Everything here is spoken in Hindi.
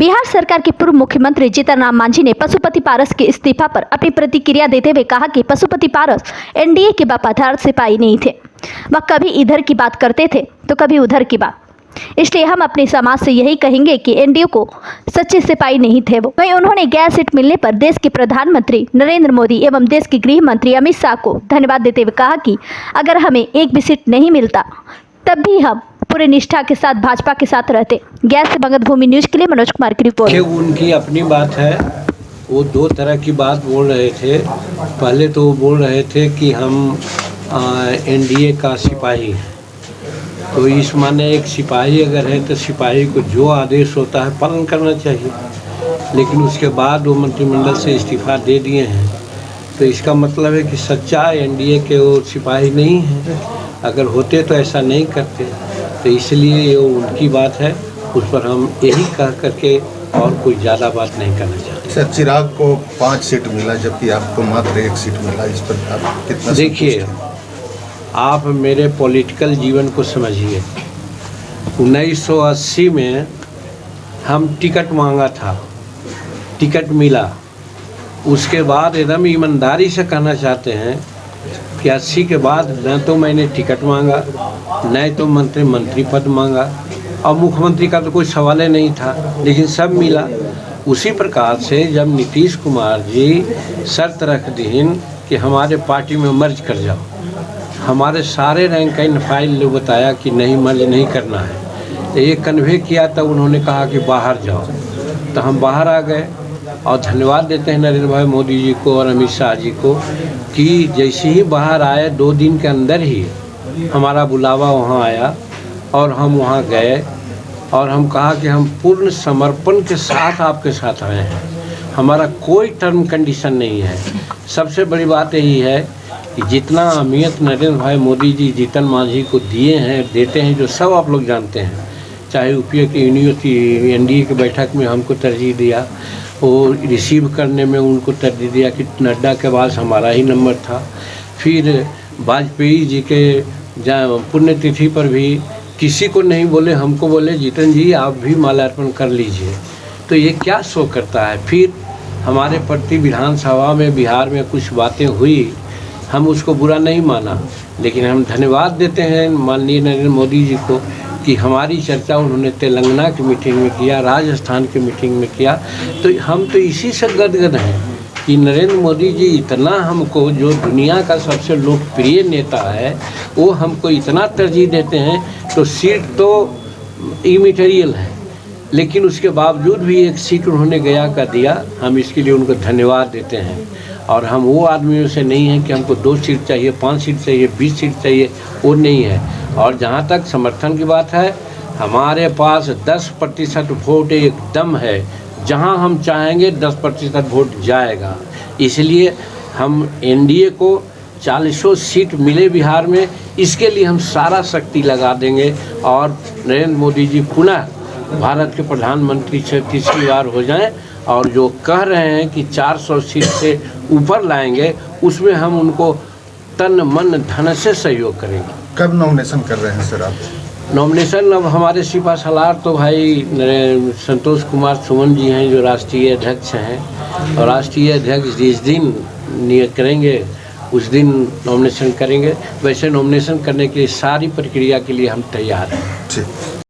बिहार सरकार के पूर्व मुख्यमंत्री जीतन राम मांझी ने पशुपति पारस के इस्तीफा पर अपनी प्रतिक्रिया देते हुए कहा कि पशुपति पारस एनडीए के वफादार सिपाही नहीं थे। वह कभी इधर की बात करते थे तो कभी उधर की बात। इसलिए हम अपने समाज से यही कहेंगे कि एनडीए को सच्चे सिपाही नहीं थे वो। वहीं उन्होंने गैस सीट मिलने पर देश के प्रधानमंत्री नरेंद्र मोदी एवं देश के गृह मंत्री अमित शाह को धन्यवाद देते हुए कहा कि अगर हमें एक भी सीट नहीं मिलता तब भी हम पूरे निष्ठा के साथ भाजपा के साथ रहते। गैस से भगत भूमि न्यूज के लिए मनोज कुमार की रिपोर्ट। उनकी अपनी बात है, वो दो तरह की बात बोल रहे थे। पहले तो वो बोल रहे थे कि हम एनडीए का सिपाही हैं, तो इस माने एक सिपाही अगर है तो सिपाही को जो आदेश होता है पालन करना चाहिए। लेकिन उसके बाद वो मंत्रिमंडल से इस्तीफा दे दिए हैं, तो इसका मतलब है कि सच्चा एनडीए के वो सिपाही नहीं हैं। अगर होते तो ऐसा नहीं करते, तो इसलिए ये उनकी बात है, उस पर हम यही कह करके और कोई ज़्यादा बात नहीं करना चाहते। सर, चिराग को 5 सीट मिला जबकि आपको मात्र 1 सीट मिला, इस पर आप कितना? देखिए, आप मेरे पॉलिटिकल जीवन को समझिए। 1980 में हम टिकट मांगा था, टिकट मिला। उसके बाद एकदम ईमानदारी से कहना चाहते हैं कि 80 के बाद न तो मैंने टिकट मांगा, न तो मंत्री पद मांगा, और मुख्यमंत्री का तो कोई सवाल ही नहीं था, लेकिन सब मिला। उसी प्रकार से जब नीतीश कुमार जी शर्त रख दीन कि हमारे पार्टी में मर्ज कर जाओ, हमारे सारे रैंक एंड फाइल लोग बताया कि नहीं, मर्ज नहीं करना है। तो ये कन्वे किया, तब उन्होंने कहा कि बाहर जाओ, तो हम बाहर आ गए। और धन्यवाद देते हैं नरेंद्र भाई मोदी जी को और अमित शाह जी को कि जैसे ही बाहर आए 2 दिन के अंदर ही हमारा बुलावा वहाँ आया और हम वहाँ गए और हम कहा कि हम पूर्ण समर्पण के साथ आपके साथ आए हैं, हमारा कोई टर्म कंडीशन नहीं है। सबसे बड़ी बात यही है कि जितना अहमियत नरेंद्र भाई मोदी जी जीतन मांझी को दिए हैं, देते हैं, जो सब आप लोग जानते हैं। चाहे यूपीए की यूनिवर्सिटी एनडीए की बैठक में हमको तरजीह दिया, वो रिसीव करने में उनको तरजीह दिया कि नड्डा के बाद हमारा ही नंबर था। फिर वाजपेयी जी के पुण्यतिथि पर भी किसी को नहीं बोले, हमको बोले जीतन जी आप भी माल्यार्पण कर लीजिए। तो ये क्या शो करता है। फिर हमारे प्रति विधानसभा में बिहार में कुछ बातें हुई, हम उसको बुरा नहीं माना, लेकिन हम धन्यवाद देते हैं माननीय नरेंद्र मोदी जी को कि हमारी चर्चा उन्होंने तेलंगाना की मीटिंग में किया, राजस्थान की मीटिंग में किया। तो हम तो इसी से गदगद हैं कि नरेंद्र मोदी जी इतना हमको, जो दुनिया का सबसे लोकप्रिय नेता है, वो हमको इतना तरजीह देते हैं। तो सीट तो इमैटेरियल है, लेकिन उसके बावजूद भी 1 सीट उन्होंने गया का दिया। हम इसके लिए उनको धन्यवाद देते हैं। और हम वो आदमियों से नहीं हैं कि हमको 2 सीट चाहिए, 5 सीट चाहिए, 20 सीट चाहिए, वो नहीं है। और जहाँ तक समर्थन की बात है, हमारे पास 10% वोट एकदम है, जहाँ हम चाहेंगे 10% वोट जाएगा। इसलिए हम एनडीए को 40 सीट मिले बिहार में, इसके लिए हम सारा शक्ति लगा देंगे और नरेंद्र मोदी जी पुनः भारत के प्रधानमंत्री से 3री बार हो जाएं। और जो कह रहे हैं कि 400 सीट से ऊपर लाएंगे, उसमें हम उनको तन मन धन से सहयोग करेंगे। कब नॉमिनेशन कर रहे हैं सर आप? नॉमिनेशन अब हमारे सिपा सलार तो भाई संतोष कुमार सुमन जी हैं, जो राष्ट्रीय अध्यक्ष हैं, और राष्ट्रीय अध्यक्ष जिस दिन नियत करेंगे उस दिन नॉमिनेशन करेंगे। वैसे नॉमिनेशन करने के लिए सारी प्रक्रिया के लिए हम तैयार हैं। ठीक।